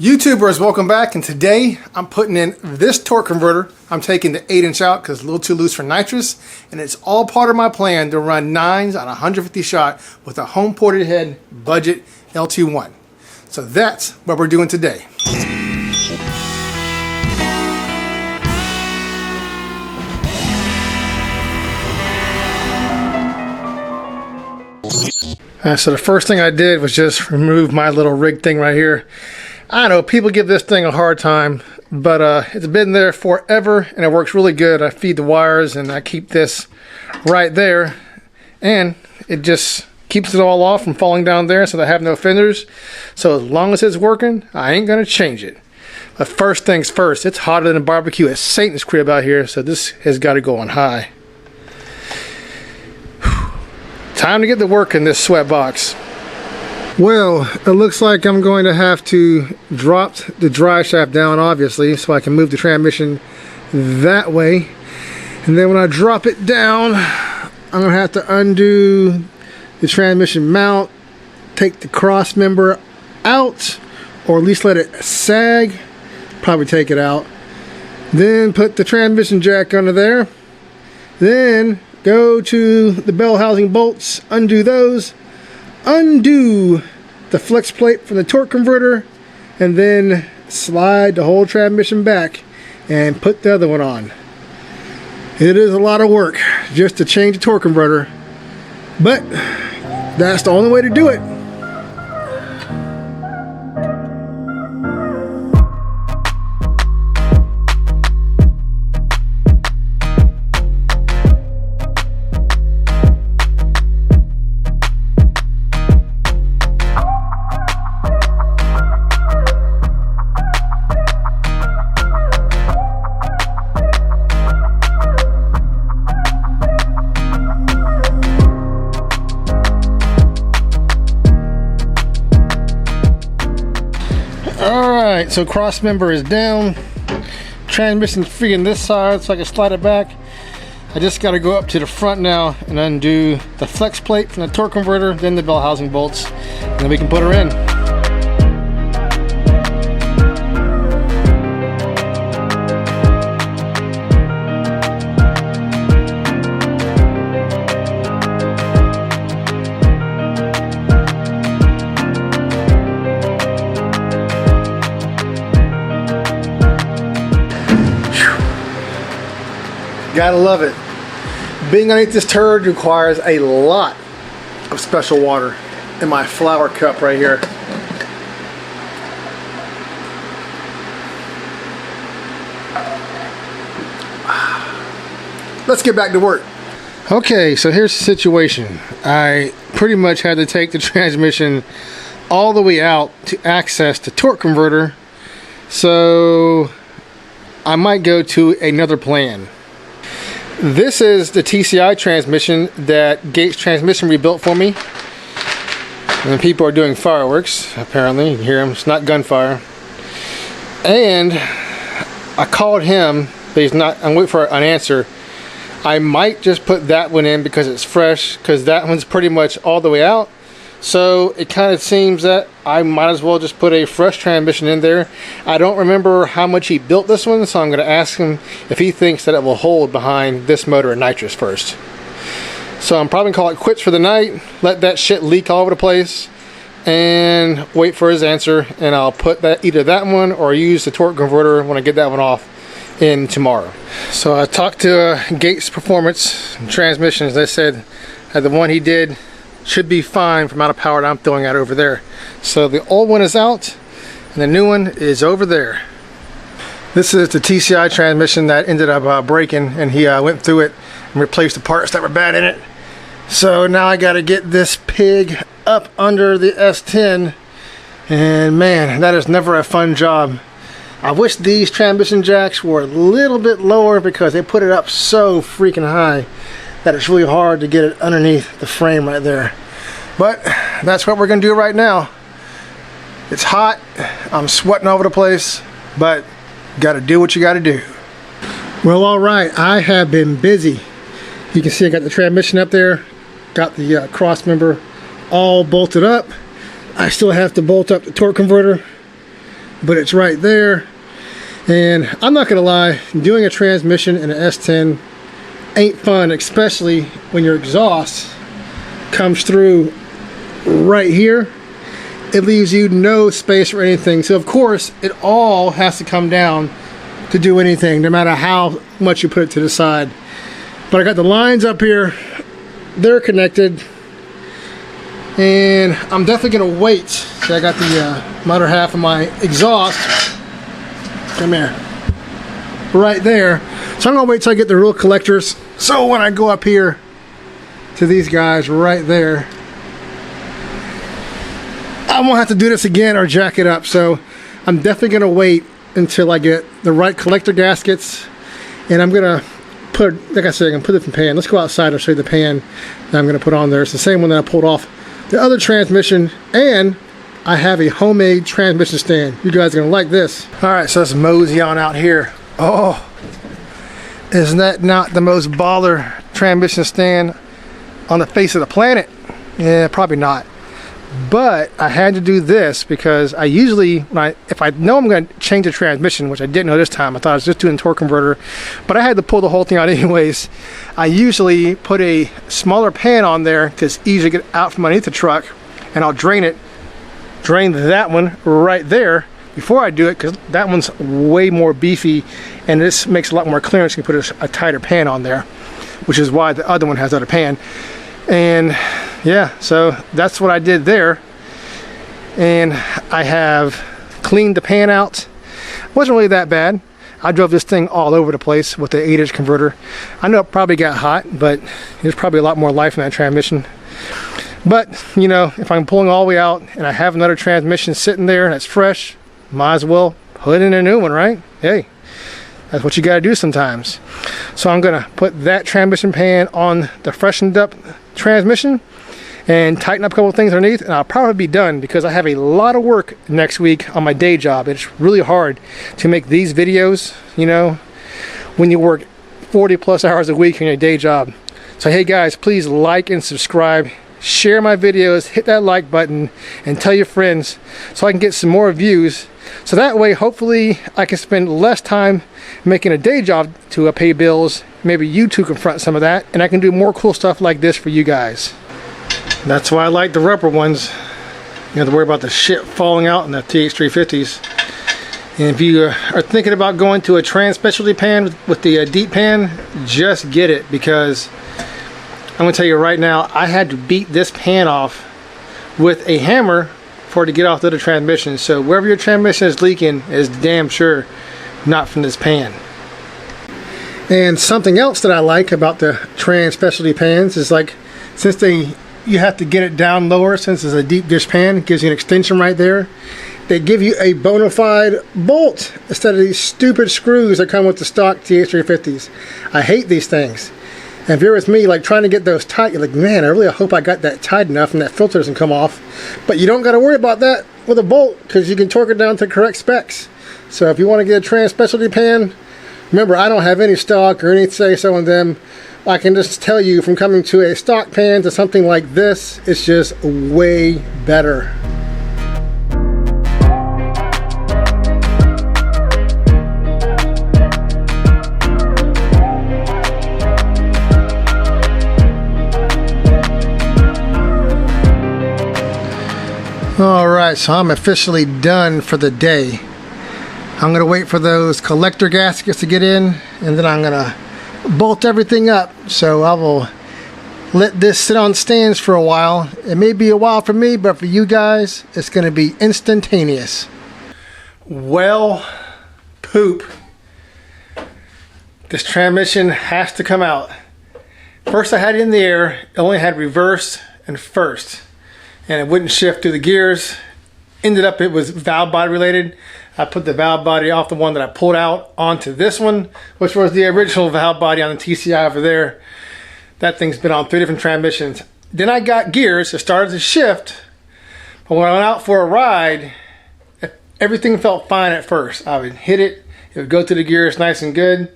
YouTubers, welcome back, and today I'm putting in this torque converter. I'm taking the 8" out because it's a little too loose for nitrous, and it's all part of my plan to run 9s on 150 shot with a home ported head budget LT1. So that's what we're doing today. So the first thing I did was just remove my little rig thing right here. I know people give this thing a hard time, but it's been there forever and it works really good. I feed the wires and I keep this right there, and it just keeps it all off from falling down there so that I have no fenders. So as long as it's working, I ain't gonna change it. But first things first, it's hotter than a barbecue at Satan's crib out here, so this has got to go on high. Time to get to work in this sweat box. Well, it looks like I'm going to have to drop the drive shaft down, obviously, so I can move the transmission that way. And then when I drop it down, I'm going to have to undo the transmission mount, take the cross member out, or at least let it sag, probably take it out. Then put the transmission jack under there. Then go to the bell housing bolts, undo those, undo the flex plate from the torque converter, and then slide the whole transmission back and put the other one on. It is a lot of work just to change the torque converter, but that's the only way to do it. Alright, so cross member is down, transmission's free on this side so I can slide it back. I just got to go up to the front now and undo the flex plate from the torque converter, then the bell housing bolts, and then we can put her in. Gotta love it. Being underneath this turd requires a lot of special water in my flower cup right here. Let's get back to work. Okay, so here's the situation. I pretty much had to take the transmission all the way out to access the torque converter, so I might go to another plan. This is the TCI transmission that Gates Transmission rebuilt for me. And people are doing fireworks, apparently. You can hear them. It's not gunfire. And I called him, but he's not. I'm waiting for an answer. I might just put that one in because it's fresh, because that one's pretty much all the way out. So it kind of seems that I might as well just put a fresh transmission in there. I don't remember how much he built this one, so I'm going to ask him if he thinks that it will hold behind this motor and nitrous first. So I'm probably going to call it quits for the night, let that shit leak all over the place, and wait for his answer. And I'll put that either that one or use the torque converter when I get that one off in tomorrow. So I talked to Gates Performance Transmissions. They said that the one he did should be fine for the amount of power that I'm throwing out over there. So the old one is out and the new one is over there. This is the TCI transmission that ended up breaking, and he went through it and replaced the parts that were bad in it. So now I got to get this pig up under the S10, and man, that is never a fun job. I wish these transmission jacks were a little bit lower because they put it up so freaking high that it's really hard to get it underneath the frame right there. But that's what we're gonna do right now. It's hot, I'm sweating over the place, but gotta do what you gotta do. Well, all right, I have been busy. You can see I got the transmission up there, got the cross member all bolted up. I still have to bolt up the torque converter, but it's right there. And I'm not gonna lie, doing a transmission in an S10 ain't fun, especially when your exhaust comes through right here. It leaves you no space for anything. So of course, it all has to come down to do anything, no matter how much you put it to the side. But I got the lines up here, they're connected, and I'm definitely gonna wait. So I got the motor half of my exhaust, come here, right there. So I'm gonna wait till I get the real collectors. So when I go up here to these guys right there, I won't have to do this again or jack it up. So I'm definitely gonna wait until I get the right collector gaskets, and I'm gonna put, like I said, I'm gonna put it in the pan. Let's go outside and show you the pan that I'm gonna put on there. It's the same one that I pulled off the other transmission, and I have a homemade transmission stand. You guys are gonna like this. All right, so let's mosey on out here. Oh, isn't that not the most baller transmission stand on the face of the planet? Yeah, probably not. But I had to do this because I usually, if I know I'm going to change the transmission, which I didn't know this time, I thought I was just doing torque converter, but I had to pull the whole thing out anyways. I usually put a smaller pan on there because it's easier to get out from underneath the truck, and I'll drain that one right there before I do it, because that one's way more beefy, and this makes a lot more clearance. You can put a tighter pan on there, which is why the other one has another pan. And yeah, so that's what I did there. And I have cleaned the pan out. It wasn't really that bad. I drove this thing all over the place with the 8-inch converter. I know it probably got hot, but there's probably a lot more life in that transmission. But you know, if I'm pulling all the way out and I have another transmission sitting there and it's fresh, might as well put in a new one, right? Hey, that's what you got to do sometimes. So I'm gonna put that transmission pan on the freshened up transmission and tighten up a couple of things underneath, and I'll probably be done, because I have a lot of work next week on my day job. It's really hard to make these videos, you know, when you work 40 plus hours a week in your day job. So hey guys, please like and subscribe, share my videos, hit that like button, and tell your friends so I can get some more views. So that way, hopefully, I can spend less time making a day job to pay bills. Maybe you two confront some of that, and I can do more cool stuff like this for you guys. That's why I like the rubber ones. You don't have to worry about the shit falling out in the TH350s. And if you are thinking about going to a trans specialty pan with the deep pan, just get it, because I'm going to tell you right now, I had to beat this pan off with a hammer for it to get off the other transmission. So wherever your transmission is leaking is damn sure not from this pan. And something else that I like about the trans specialty pans is, like, since you have to get it down lower, since it's a deep dish pan, it gives you an extension right there. They give you a bona fide bolt instead of these stupid screws that come with the stock TH350s. I hate these things. And if you're with me, like, trying to get those tight, you're like, man, I really hope I got that tight enough and that filter doesn't come off. But you don't got to worry about that with a bolt, because you can torque it down to correct specs. So if you want to get a trans specialty pan, remember, I don't have any stock or any say-so in them. I can just tell you, from coming to a stock pan to something like this, it's just way better. Alright, so I'm officially done for the day. I'm going to wait for those collector gaskets to get in, and then I'm going to bolt everything up. So I will let this sit on stands for a while. It may be a while for me, but for you guys, it's going to be instantaneous. Well, poop. This transmission has to come out. First I had it in the air, it only had reverse and first, and it wouldn't shift through the gears. Ended up it was valve body related. I put the valve body off the one that I pulled out onto this one, which was the original valve body on the TCI over there. That thing's been on 3 different transmissions. Then I got gears, it started to shift, but when I went out for a ride, everything felt fine at first. I would hit it, it would go through the gears nice and good,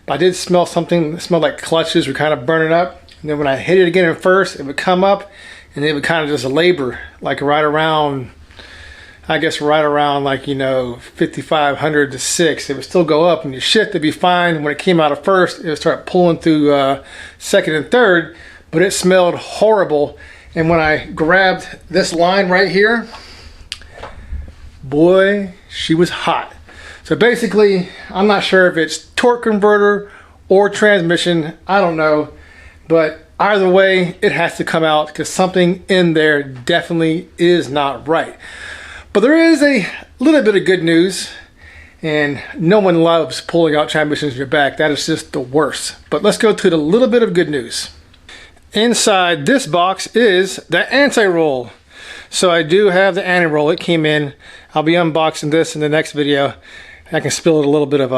but I did smell something that smelled like clutches were kind of burning up. And then when I hit it again at first, it would come up, and it would kind of just labor, like right around I guess right around like, you know, 5,500 to 6. It would still go up and you shift, it'd be fine. When it came out of first, it would start pulling through second and third, but it smelled horrible. And when I grabbed this line right here, boy, she was hot. So basically, I'm not sure if it's torque converter or transmission, I don't know, but either way, it has to come out because something in there definitely is not right. But there is a little bit of good news, and no one loves pulling out transmissions in your back. That is just the worst. But let's go to the little bit of good news. Inside this box is the anti-roll. So I do have the anti-roll. It came in. I'll be unboxing this in the next video. I can spill a little bit of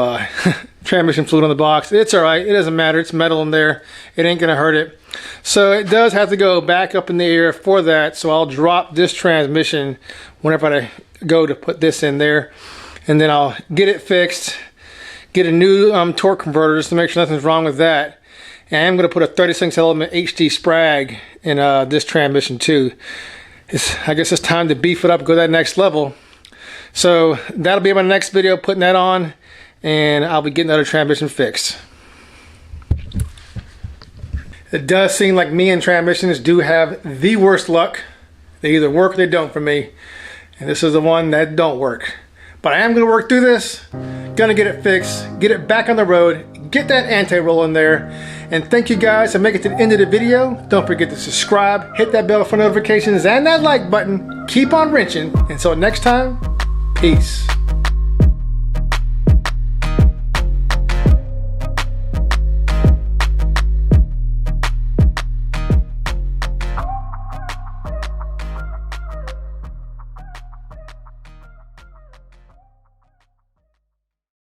transmission fluid on the box. It's all right. It doesn't matter. It's metal in there. It ain't going to hurt it. So it does have to go back up in the air for that. So I'll drop this transmission whenever I go to put this in there. And then I'll get it fixed. Get a new torque converter just to make sure nothing's wrong with that. And I'm going to put a 36 element HD sprag in this transmission too. I guess it's time to beef it up, go to that next level. So that'll be my next video, putting that on, and I'll be getting the other transmission fixed. It does seem like me and transmissions do have the worst luck. They either work or they don't for me. And this is the one that don't work. But I am going to work through this, gonna get it fixed, get it back on the road, get that anti-roll in there. And thank you guys for making it to the end of the video. Don't forget to subscribe, hit that bell for notifications, and that like button. Keep on wrenching. Until next time, peace.